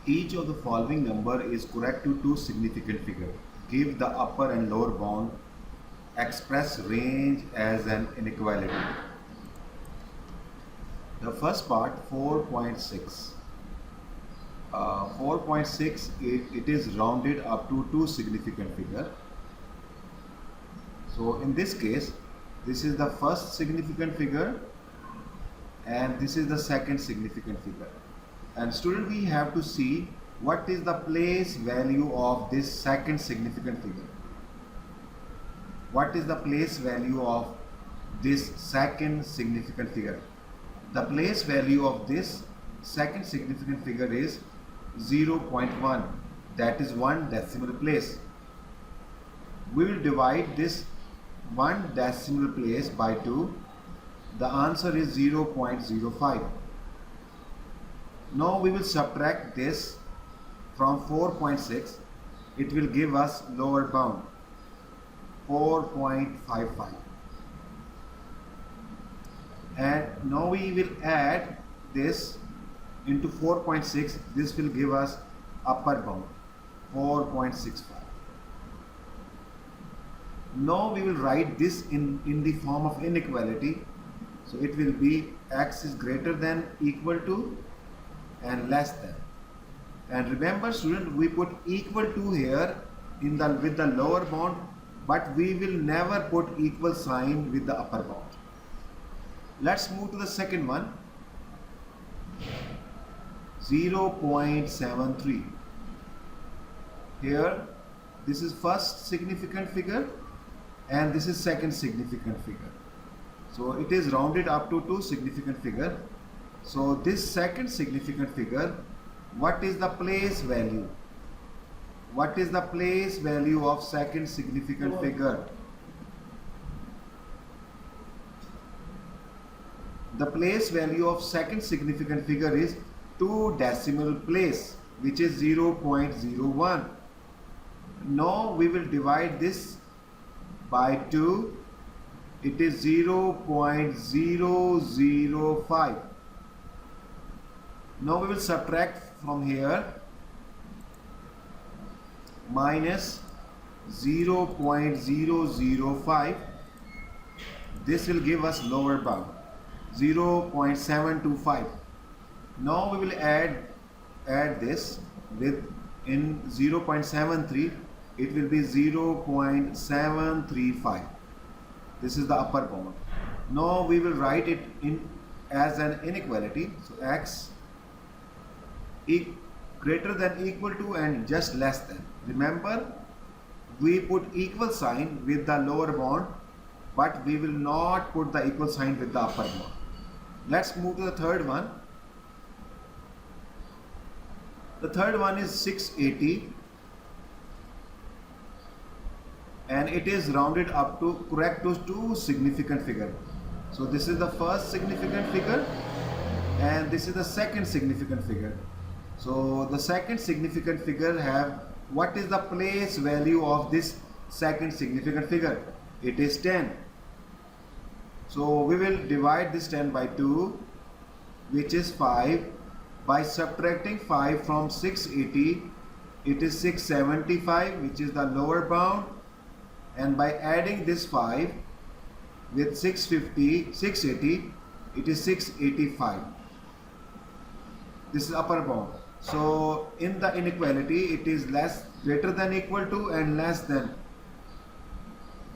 Each of the following number is correct to two significant figures. Give the upper and lower bound. Express range as an inequality. The first part 4.6. 4.6 it is rounded up to two significant figure. So in this case, this is the first significant figure and this is the second significant figure. And student, we have to see what is the place value of this second significant figure. What is the place value of this second significant figure? The place value of this second significant figure is 0.1. That is one decimal place. We will divide this one decimal place by 2. The answer is 0.05. Now we will subtract this from 4.6. It will give us lower bound 4.55. And now we will add this into 4.6. This will give us upper bound 4.65. Now we will write this in the form of inequality. So it will be x is greater than equal to and less than. And remember student, we put equal to here with the lower bound, but we will never put equal sign with the upper bound. Let's move to the second one. 0.73. Here this is first significant figure and this is second significant figure. So it is rounded up to two significant figure. So this second significant figure, what is the place value? What is the place value of second significant figure? The place value of second significant figure is 2 decimal place, which is 0.01. Now we will divide this by 2. It is 0.005. Now we will subtract from here minus 0.005. This will give us lower bound 0.725. Now we will add this with in 0.73. It will be 0.735. This is the upper bound. Now we will write it in as an inequality. So x greater than equal to and just less than. Remember, we put equal sign with the lower bound, but we will not put the equal sign with the upper bound. Let's move to the third one. The third one is 680 and it is rounded up to correct to two significant figure. So this is the first significant figure and this is the second significant figure. So the second significant figure have what is the place value of this second significant figure? It is 10. So we will divide this 10 by 2, which is 5. By subtracting 5 from 680, it is 675, which is the lower bound. And by adding this 5 with 680, it is 685. This is upper bound. So in the inequality, it is greater than equal to and less than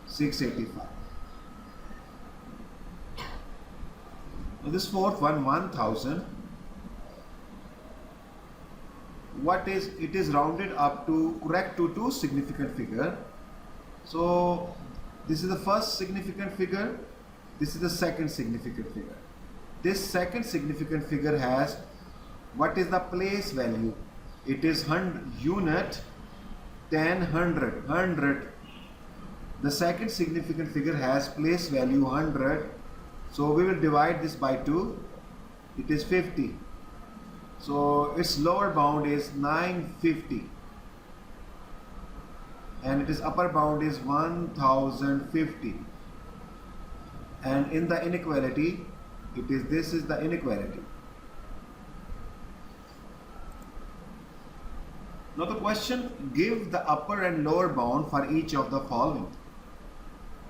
685. Now this fourth one, 1000. It is rounded up to correct to two significant figure. So this is the first significant figure. This is the second significant figure. This second significant figure has what is the place value? It is unit 10 100. The second significant figure has place value 100. So we will divide this by 2. It is 50. So its lower bound is 950 and its upper bound is 1050. And in the inequality, this is the inequality. Now the question, give the upper and lower bound for each of the following.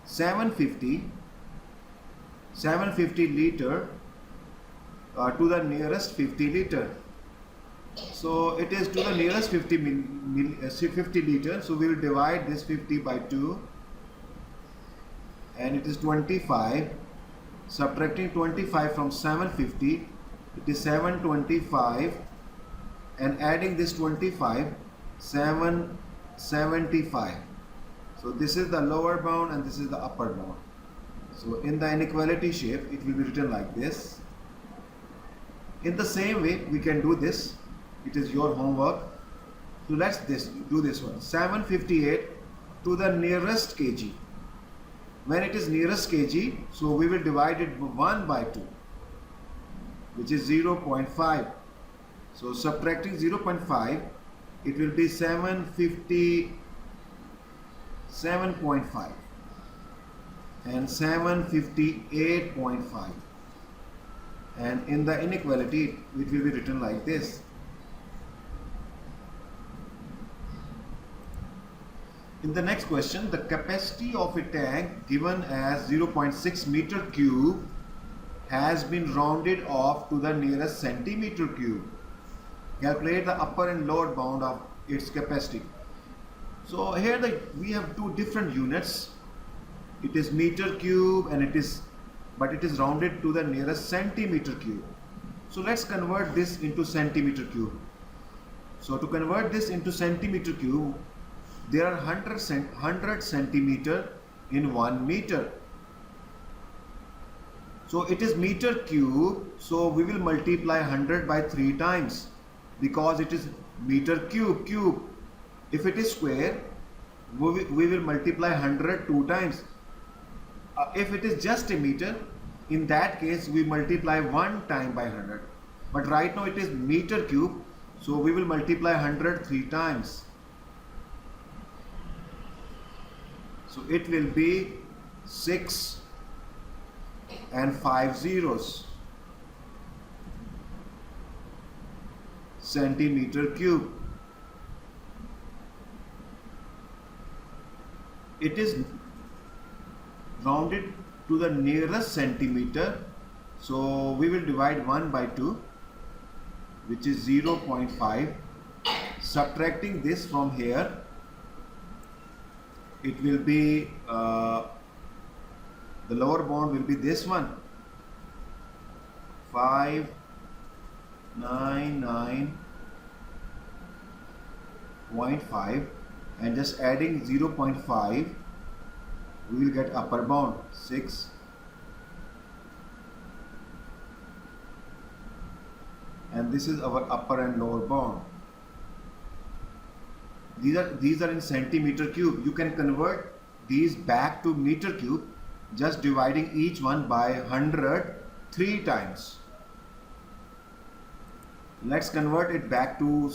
750 liter to the nearest 50 liter. So it is to the nearest 50 liter. So we will divide this 50 by 2, and it is 25. Subtracting 25 from 750, it is 725, and adding this 25, 775. So this is the lower bound and this is the upper bound. So in the inequality shape, it will be written like this. In the same way, we can do this. It is your homework. So let's do this one. 758 to the nearest kg. When it is nearest kg, so we will divide it 1 by 2, which is 0.5. So subtracting 0.5, it will be 757.5 and 758.5. And in the inequality, it will be written like this. In the next question, the capacity of a tank given as 0.6 meter cube has been rounded off to the nearest centimeter cube. Calculate the upper and lower bound of its capacity. So here we have two different units. It is meter cube and it is rounded to the nearest centimeter cube. So let's convert this into centimeter cube. So to convert this into centimeter cube, there are 100 centimeter in 1 meter. So it is meter cube, so we will multiply 100 by 3 times because it is meter cube. If it is square, we will multiply 100 2 times. If it is just a meter, in that case we multiply 1 time by 100. But right now it is meter cube, so we will multiply 100 3 times. So it will be 6 and 5 zeros centimeter cube. It is rounded to the nearest centimeter, so we will divide 1 by 2, which is 0.5. Subtracting this from here, it will be the lower bound will be this one, 599.5, and just adding 0.5, we will get upper bound 6, and this is our upper and lower bound. These are in centimeter cube. You can convert these back to meter cube just dividing each one by 100 3 times. Let's convert it back to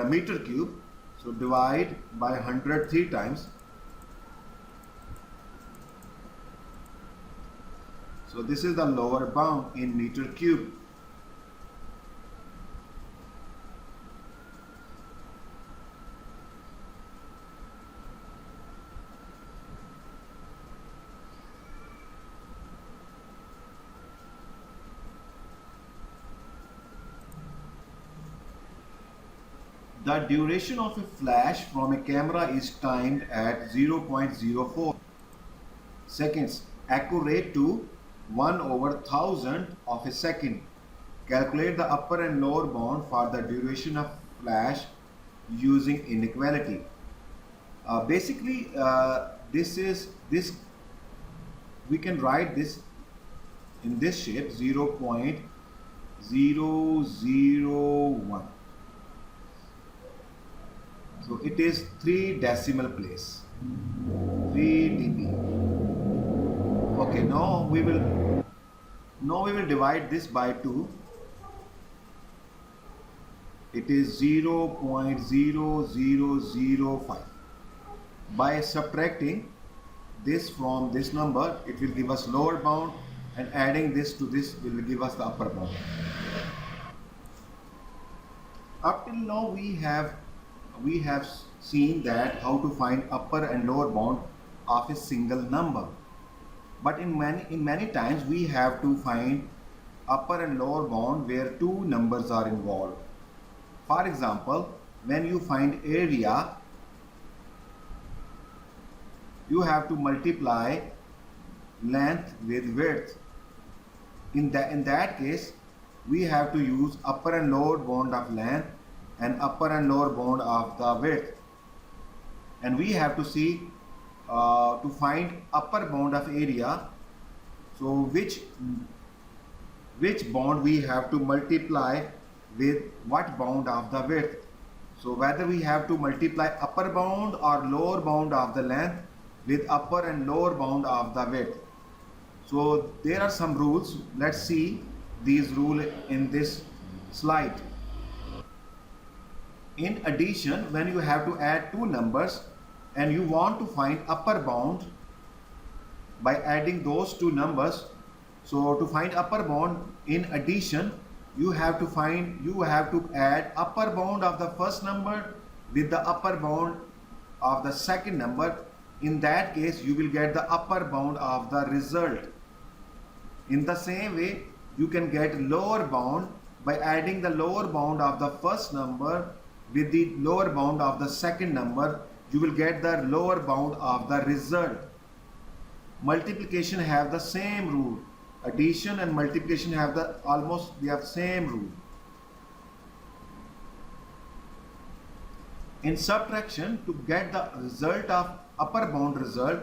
meter cube. So divide by 100 3 times. So this is the lower bound in meter cube. The duration of a flash from a camera is timed at 0.04 seconds, accurate to 1/1000 of a second. Calculate the upper and lower bound for the duration of flash using inequality. Basically, we can write this in this shape, 0.001. So it is 3 decimal place, 3 dB. Okay, now we will divide this by 2. It is 0.0005. By subtracting this from this number, it will give us lower bound, and adding this to this will give us the upper bound. Up till now we have we have seen that how to find upper and lower bound of a single number. But in many times we have to find upper and lower bound where two numbers are involved. For example, when you find area, you have to multiply length with width. In that case, we have to use upper and lower bound of length and upper and lower bound of the width. And we have to see to find upper bound of area. So which bound we have to multiply with what bound of the width. So whether we have to multiply upper bound or lower bound of the length with upper and lower bound of the width. So there are some rules. Let's see these rules in this slide. In addition, when you have to add two numbers and you want to find upper bound by adding those two numbers, so to find upper bound in addition, you have to add upper bound of the first number with the upper bound of the second number. In that case, you will get the upper bound of the result. In the same way, you can get lower bound by adding the lower bound of the first number with the lower bound of the second number. You will get the lower bound of the result. Multiplication have the same rule. Addition and multiplication have the same rule. In subtraction, to get the result of upper bound result,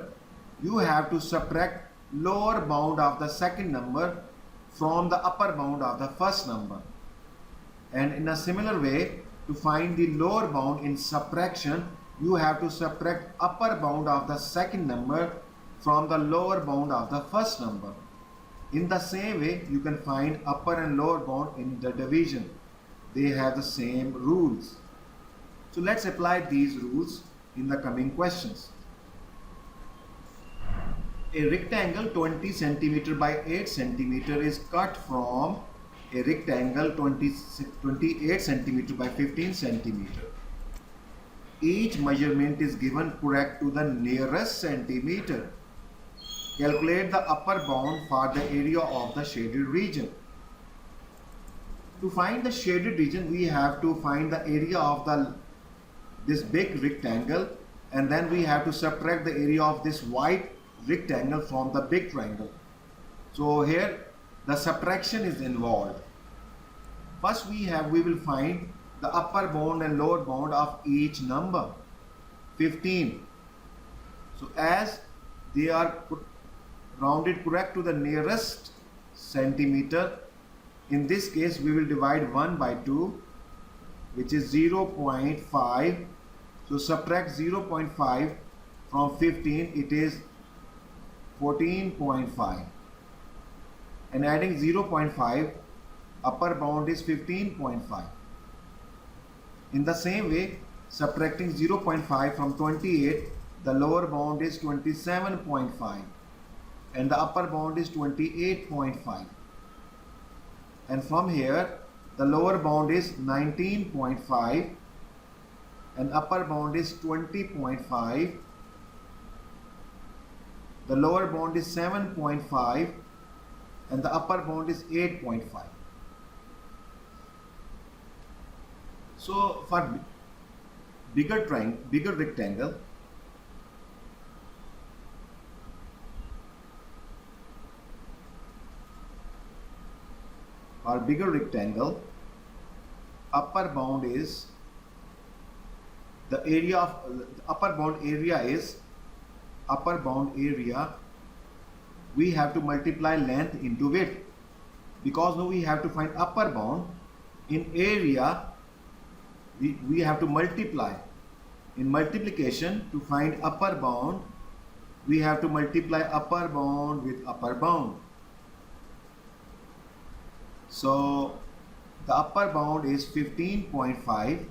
you have to subtract lower bound of the second number from the upper bound of the first number. And in a similar way, to find the lower bound in subtraction, you have to subtract upper bound of the second number from the lower bound of the first number. In the same way, you can find upper and lower bound in the division. They have the same rules. So let's apply these rules in the coming questions. A rectangle 20 cm by 8 cm is cut from a rectangle 28 cm by 15 cm. Each measurement is given correct to the nearest centimeter. Calculate the upper bound for the area of the shaded region. To find the shaded region, we have to find the area of this big rectangle, and then we have to subtract the area of this white rectangle from the big triangle. So here the subtraction is involved. First we will find the upper bound and lower bound of each number. 15. So as they are rounded correct to the nearest centimeter, in this case we will divide 1 by 2, which is 0.5. So subtract 0.5 from 15, it is 14.5, and adding 0.5, upper bound is 15.5. In the same way, subtracting 0.5 from 28, the lower bound is 27.5 and the upper bound is 28.5. And from here, the lower bound is 19.5 and upper bound is 20.5. The lower bound is 7.5 and the upper bound is 8.5. So for bigger rectangle, upper bound is the area of upper bound area, we have to multiply length into width, because now we have to find upper bound. In area, we have to multiply. In multiplication, to find upper bound, we have to multiply upper bound with upper bound. So the upper bound is 15.5,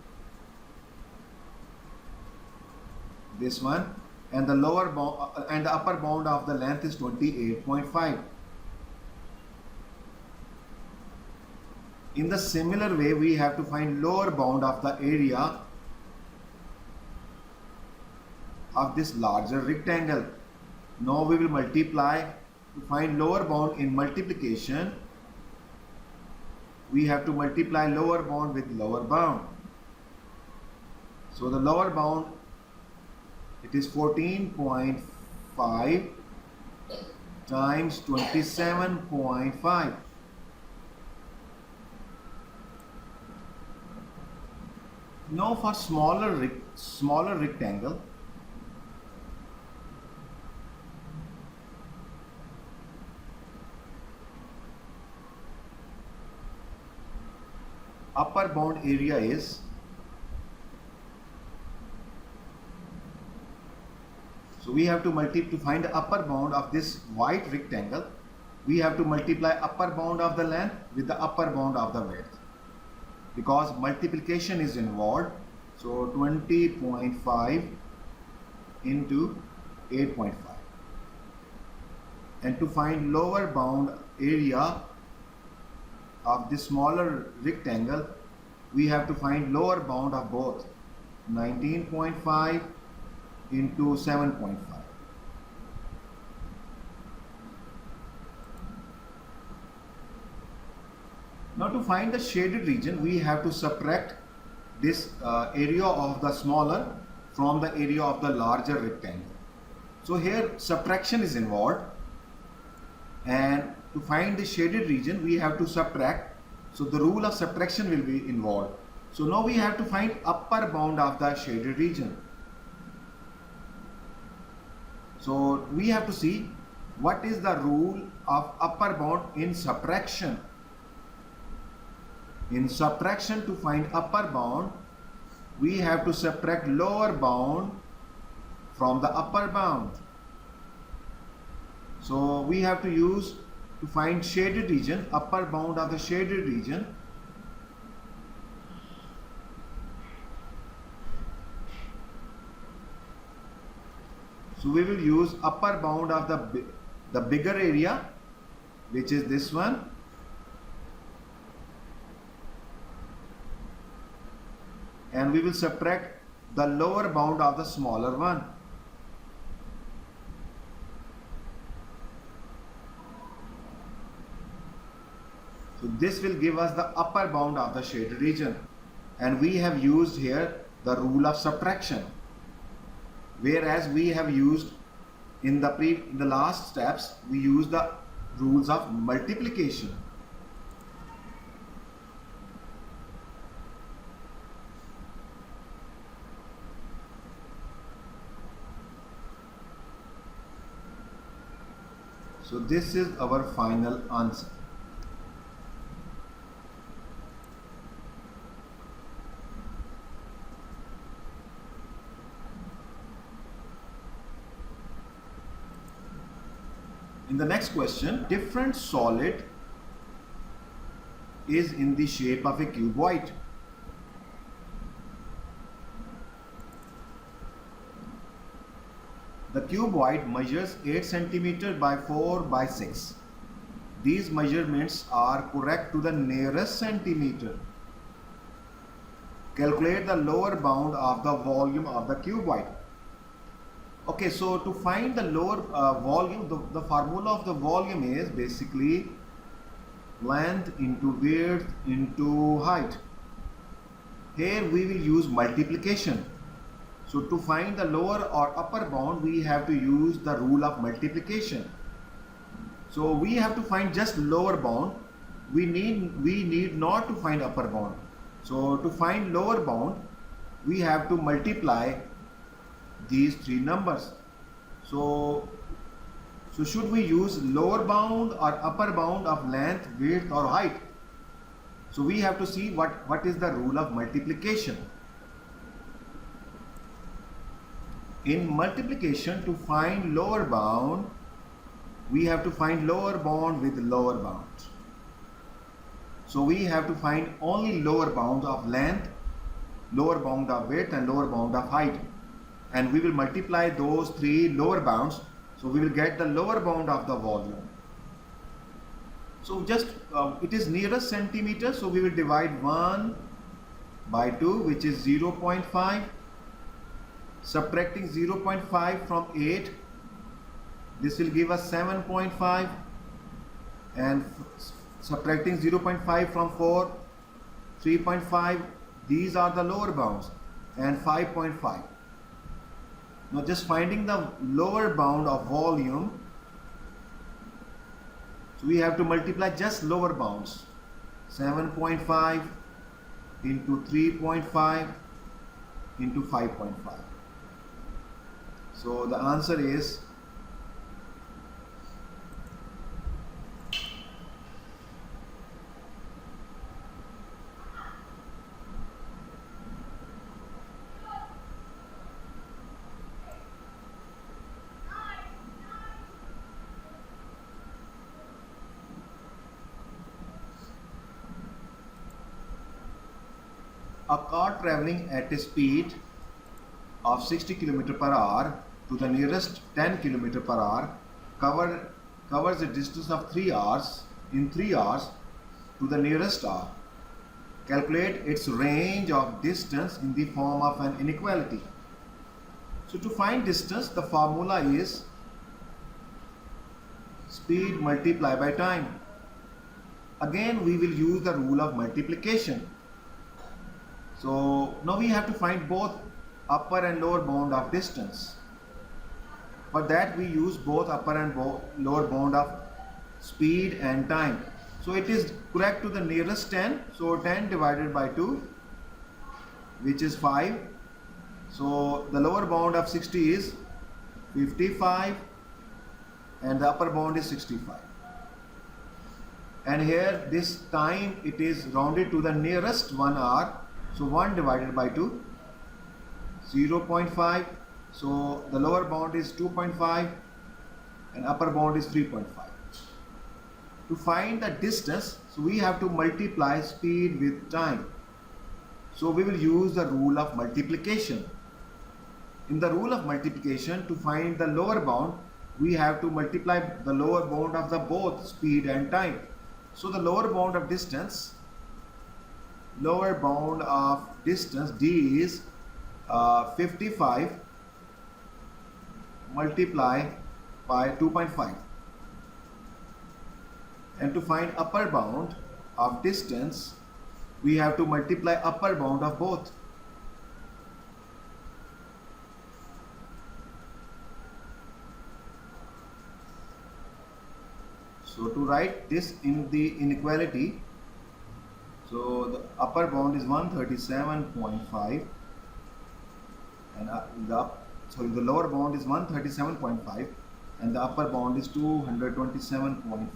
this one, and the lower bound and the upper bound of the length is 28.5. In the similar way, we have to find lower bound of the area. of this larger rectangle. Now we will multiply. To find lower bound in multiplication, we have to multiply lower bound with lower bound. So the lower bound, it is 14.5 times 27.5. Now for smaller rectangle, upper bound area is, so we have to find the upper bound of this white rectangle. We have to multiply upper bound of the length with the upper bound of the width, because multiplication is involved. So 20.5 into 8.5. And to find lower bound area of this smaller rectangle, we have to find lower bound of both, 19.5 into 7.5. Now to find the shaded region, we have to subtract this area of the smaller from the area of the larger rectangle. So here subtraction is involved, and to find the shaded region we have to subtract. So the rule of subtraction will be involved. So now we have to find upper bound of the shaded region. So we have to see what is the rule of upper bound in subtraction. In subtraction, to find upper bound, we have to subtract lower bound from the upper bound. So we have to use, to find shaded region, upper bound of the shaded region. So we will use upper bound of the bigger area, which is this one. And we will subtract the lower bound of the smaller one. So this will give us the upper bound of the shaded region. And we have used here the rule of subtraction, whereas we have used in the last steps, we used the rules of multiplication. So this is our final answer. In the next question, different solid is in the shape of a cuboid. The cuboid measures 8 cm by 4 by 6. These measurements are correct to the nearest centimeter. Calculate the lower bound of the volume of the cuboid. Okay, so to find the lower volume, the formula of the volume is basically length into width into height. Here we will use multiplication. So to find the lower or upper bound, we have to use the rule of multiplication. So we have to find just lower bound. We need not to find upper bound. So to find lower bound, we have to multiply these three numbers. So should we use lower bound or upper bound of length, width or height? So we have to see what is the rule of multiplication. In multiplication, to find lower bound, we have to find lower bound with lower bound. So we have to find only lower bound of length, lower bound of width and lower bound of height. And we will multiply those three lower bounds. So we will get the lower bound of the volume. So just it is nearest centimeter. So we will divide 1 by 2, which is 0.5. Subtracting 0.5 from 8, this will give us 7.5, and subtracting 0.5 from 4, 3.5. These are the lower bounds, and 5.5. Now just finding the lower bound of volume, so we have to multiply just lower bounds. 7.5 into 3.5 into 5.5. So the answer is a car traveling at a speed of 60 km per hour to the nearest 10 km per hour covers a distance of 3 hours in 3 hours to the nearest hour. Calculate its range of distance in the form of an inequality. So to find distance, the formula is speed multiplied by time. Again, we will use the rule of multiplication. So now we have to find both upper and lower bound of distance. For that we use both upper and lower bound of speed and time. So it is correct to the nearest 10. So 10 divided by 2, which is 5. So the lower bound of 60 is 55 and the upper bound is 65. And here this time it is rounded to the nearest 1 hour. So 1 divided by 2, 0.5. So the lower bound is 2.5 and upper bound is 3.5. To find the distance, so we have to multiply speed with time. So we will use the rule of multiplication. In the rule of multiplication, to find the lower bound, we have to multiply the lower bound of the both speed and time. So the lower bound of distance D is 55 multiply by 2.5. And to find upper bound of distance, we have to multiply upper bound of both. So to write this in the inequality, so the upper bound is 137.5 and the lower bound is 137.5 and the upper bound is 227.5.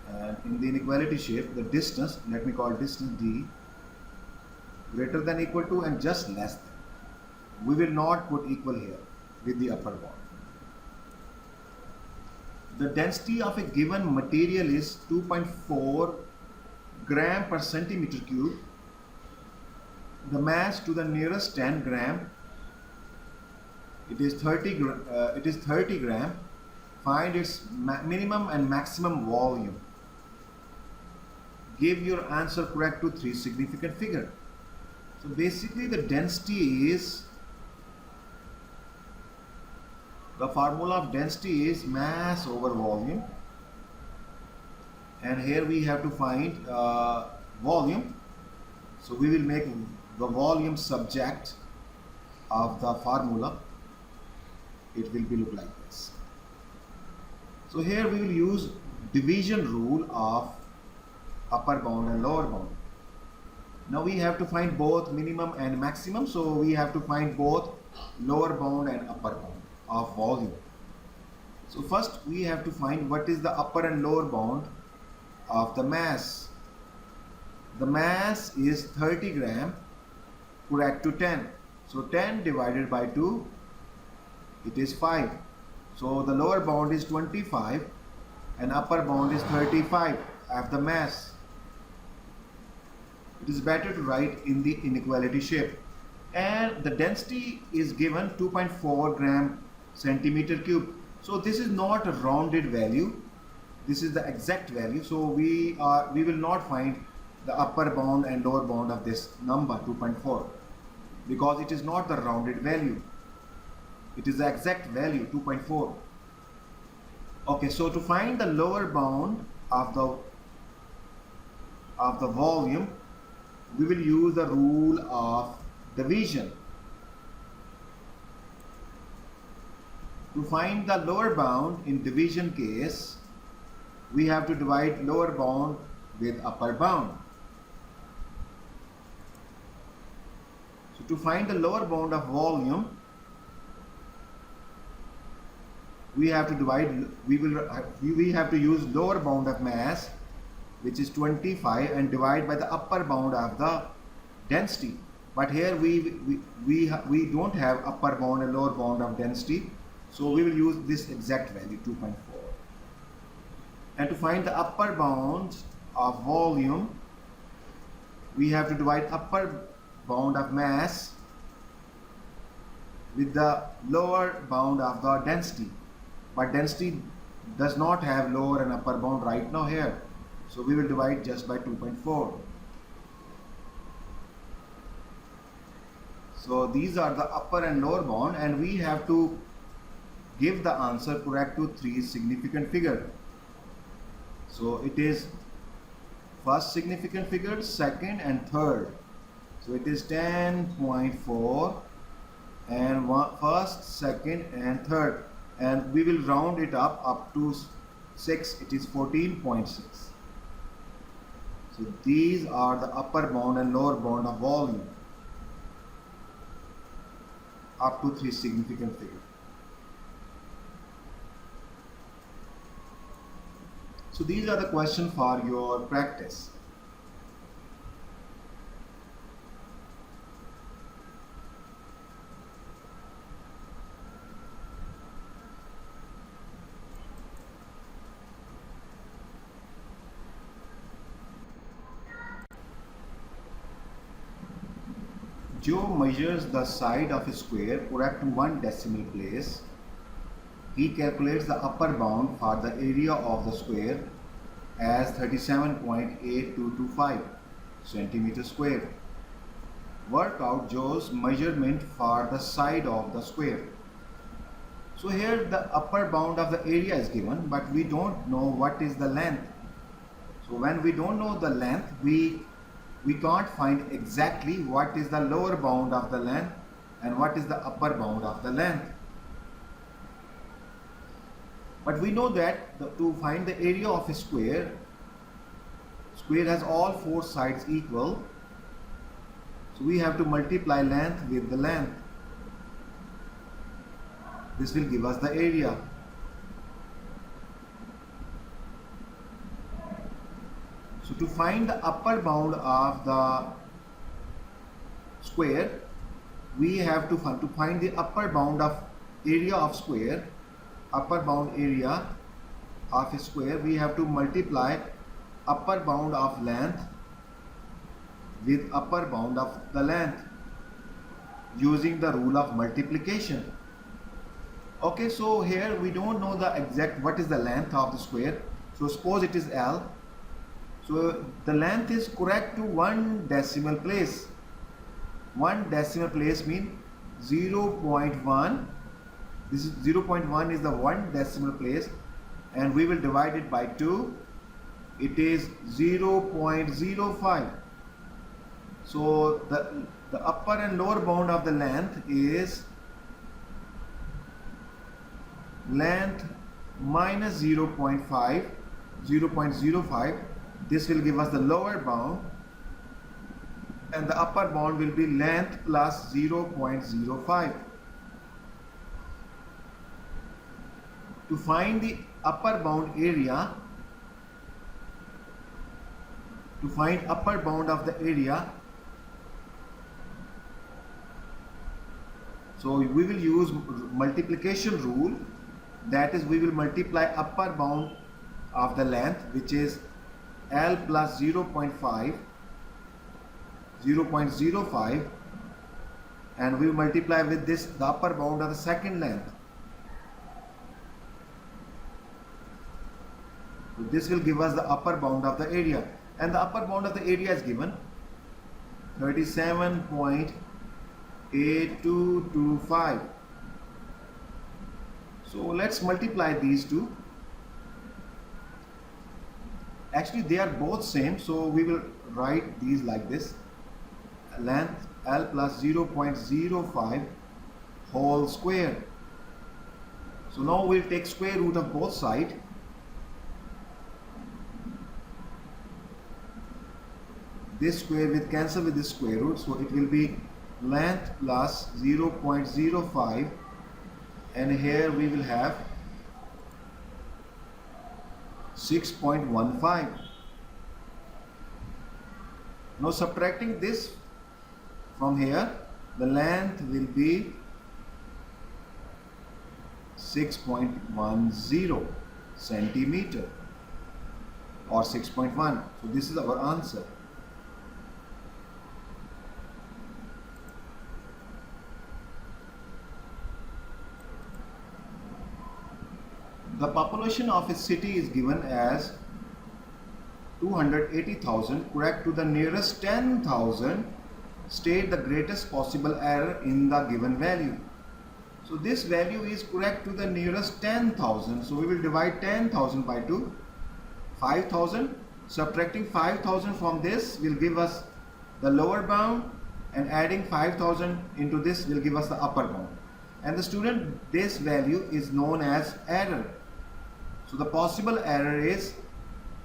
And in the inequality shape, the distance, let me call distance D, greater than equal to and just less than. We will not put equal here with the upper bound. The density of a given material is 2.4 gram per centimeter cube. The mass to the nearest 10 gram, it is 30 gram. Find its minimum and maximum volume. Give your answer correct to 3 significant figure. So basically the density is, the formula of density is mass over volume, and here we have to find volume. So we will make the volume subject of the formula. It will be look like this. So here we will use division rule of upper bound and lower bound. Now we have to find both minimum and maximum. So we have to find both lower bound and upper bound of volume. So first we have to find what is the upper and lower bound of the mass. The mass is 30 gram correct to 10. So 10 divided by 2, it is 5. So the lower bound is 25 and upper bound is 35 of the mass. It is better to write in the inequality shape. And the density is given 2.4 gram centimeter cube. So this is not a rounded value. This is the exact value. So we will not find the upper bound and lower bound of this number 2.4 because it is not the rounded value. It is the exact value 2.4. Okay, so to find the lower bound of the volume, we will use the rule of division. To find the lower bound in division case, we have to divide lower bound with upper bound. So to find the lower bound of volume, we have to divide, we have to use lower bound of mass, which is 25, and divide by the upper bound of the density. But here we don't have upper bound and lower bound of density, so we will use this exact value 2.4. And to find the upper bound of volume, we have to divide upper bound of mass with the lower bound of the density. But density does not have lower and upper bound right now here, so we will divide just by 2.4. So these are the upper and lower bound, and we have to give the answer correct to three significant figure. So it is first significant figure, second and third. So it is 10.4 and first, second and third, and we will round it up to 6. It is 14.6. So these are the upper bound and lower bound of volume up to three significant figure. So these are the questions for your practice. Joe measures the side of a square correct to 1 decimal place. He calculates the upper bound for the area of the square as 37.8225 centimeter square. Work out Joe's measurement for the side of the square. So here the upper bound of the area is given, but we don't know what is the length. So when we don't know the length, we can't find exactly what is the lower bound of the length and what is the upper bound of the length. But we know that to find the area of a square has all four sides equal. So we have to multiply length with the length. This will give us the area. So to find the upper bound of the square, we have to find the upper bound of area of square, upper bound area of a square, we have to multiply upper bound of length with upper bound of the length using the rule of multiplication. Okay, so here we don't know the exact what is the length of the square. So suppose it is L. So the length is correct to 1 decimal place. 1 decimal place means 0.1. This is 0.1 is the 1 decimal place, and we will divide it by 2. It is 0.05. So the upper and lower bound of the length is length minus 0.5, 0.05. This will give us the lower bound, and the upper bound will be length plus 0.05. To find the upper bound area, to find upper bound of the area, so we will use multiplication rule. That is, we will multiply upper bound of the length, which is L plus 0.5, and we will multiply with this the upper bound of the second length. So this will give us the upper bound of the area, and the upper bound of the area is given 37.8225. So let's multiply these two. Actually they are both same, so we will write these like this: length L plus 0.05 whole square. So now we'll take square root of both sides. This square will cancel with this square root, so it will be length plus 0.05, and here we will have 6.15. Now subtracting this from here, the length will be 6.10 centimeter or 6.1. So this is our answer. The population of a city is given as 280,000. Correct to the nearest 10,000. State the greatest possible error in the given value. So this value is correct to the nearest 10,000. So we will divide 10,000 by 2. 5,000. Subtracting 5,000 from this will give us the lower bound, and adding 5,000 into this will give us the upper bound. And the student, this value is known as error. So the possible error is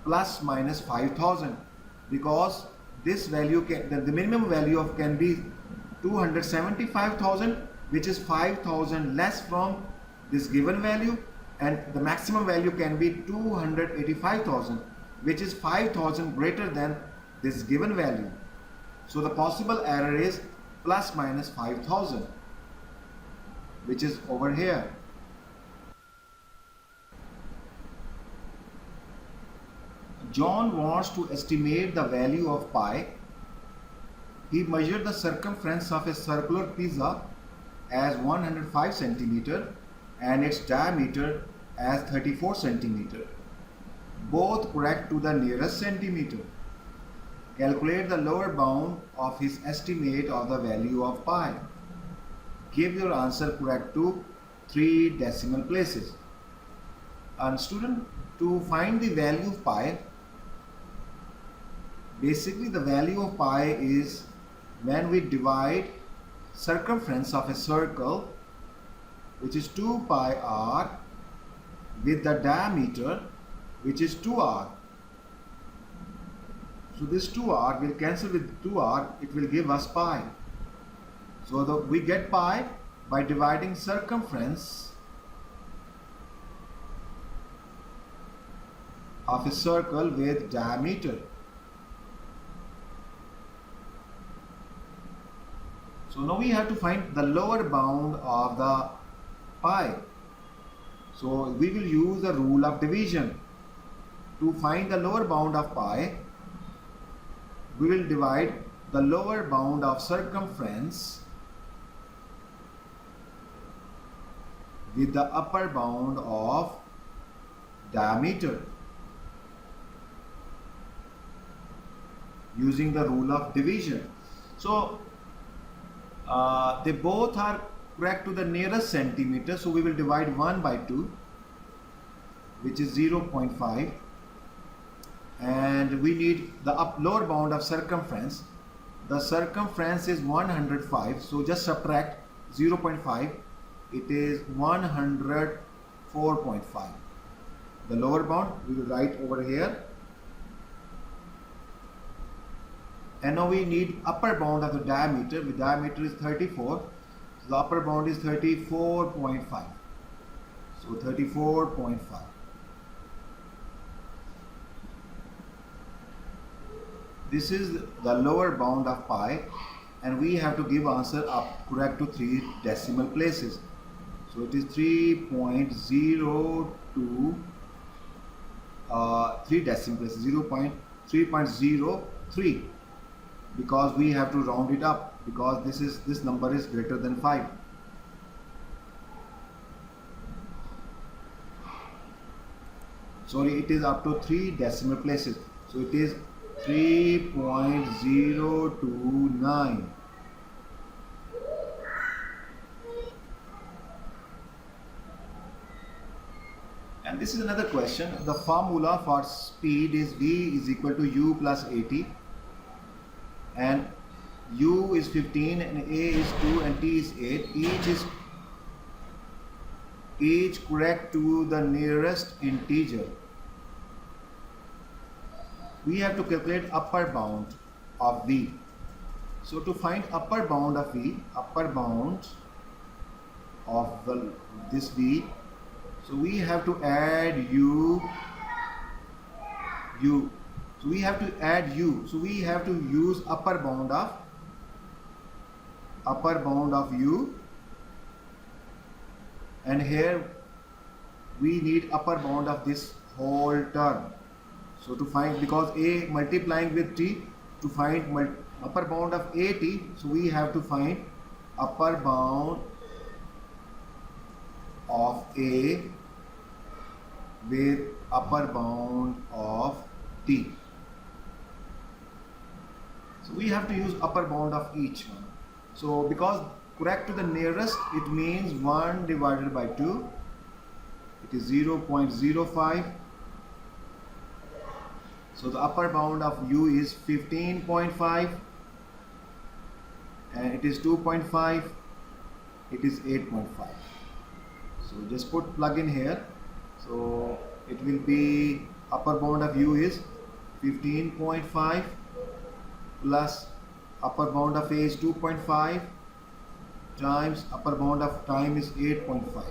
plus minus 5,000, because this value the minimum value of can be 275,000, which is 5,000 less from this given value, and the maximum value can be 285,000, which is 5,000 greater than this given value. So the possible error is plus minus 5,000, which is over here. John wants to estimate the value of pi. He measured the circumference of a circular pizza as 105 centimeter and its diameter as 34 centimeter. Both correct to the nearest centimeter. Calculate the lower bound of his estimate of the value of pi. Give your answer correct to 3 decimal places. And student, to find the value of pi, basically the value of pi is when we divide circumference of a circle, which is 2 pi r, with the diameter, which is 2r. So this 2r will cancel with 2r, it will give us pi. So we get pi by dividing circumference of a circle with diameter. So now we have to find the lower bound of the pi. So we will use the rule of division. To find the lower bound of pi, we will divide the lower bound of circumference with the upper bound of diameter, using the rule of division. So they both are correct to the nearest centimeter, so we will divide 1 by 2, which is 0.5, and we need the lower bound of circumference. The circumference is 105, so just subtract 0.5, it is 104.5. The lower bound we will write over here. And now we need upper bound of the diameter. The diameter is 34. So the upper bound is 34.5. So 34.5. This is the lower bound of pi, and we have to give answer up correct to 3 decimal places. So it is 3.02, 3 decimal places, 3.03. Because we have to round it up, because this number is greater than 5. Sorry, it is up to 3 decimal places. So it is 3.029. And this is another question. The formula for speed is V is equal to U plus AT, and U is 15 and A is 2 and T is 8. Each correct to the nearest integer. We have to calculate upper bound of V. So to find upper bound of V, upper bound of this V, so we have to add U. So we have to add U. So we have to use upper bound of U, and here we need upper bound of this whole term. So to find, because A multiplying with T, to find upper bound of AT, so we have to find upper bound of A with upper bound of T. So we have to use upper bound of each one. So because correct to the nearest, it means 1 divided by 2, it is 0.05. So the upper bound of U is 15.5, and it is 2.5, it is 8.5. So just plug in here. So it will be upper bound of U is 15.5 plus upper bound of A is 2.5 times upper bound of time is 8.5.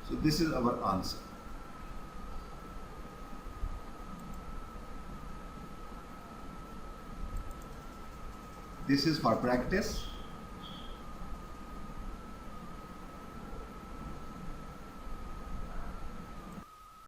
So this is our answer. This is for practice.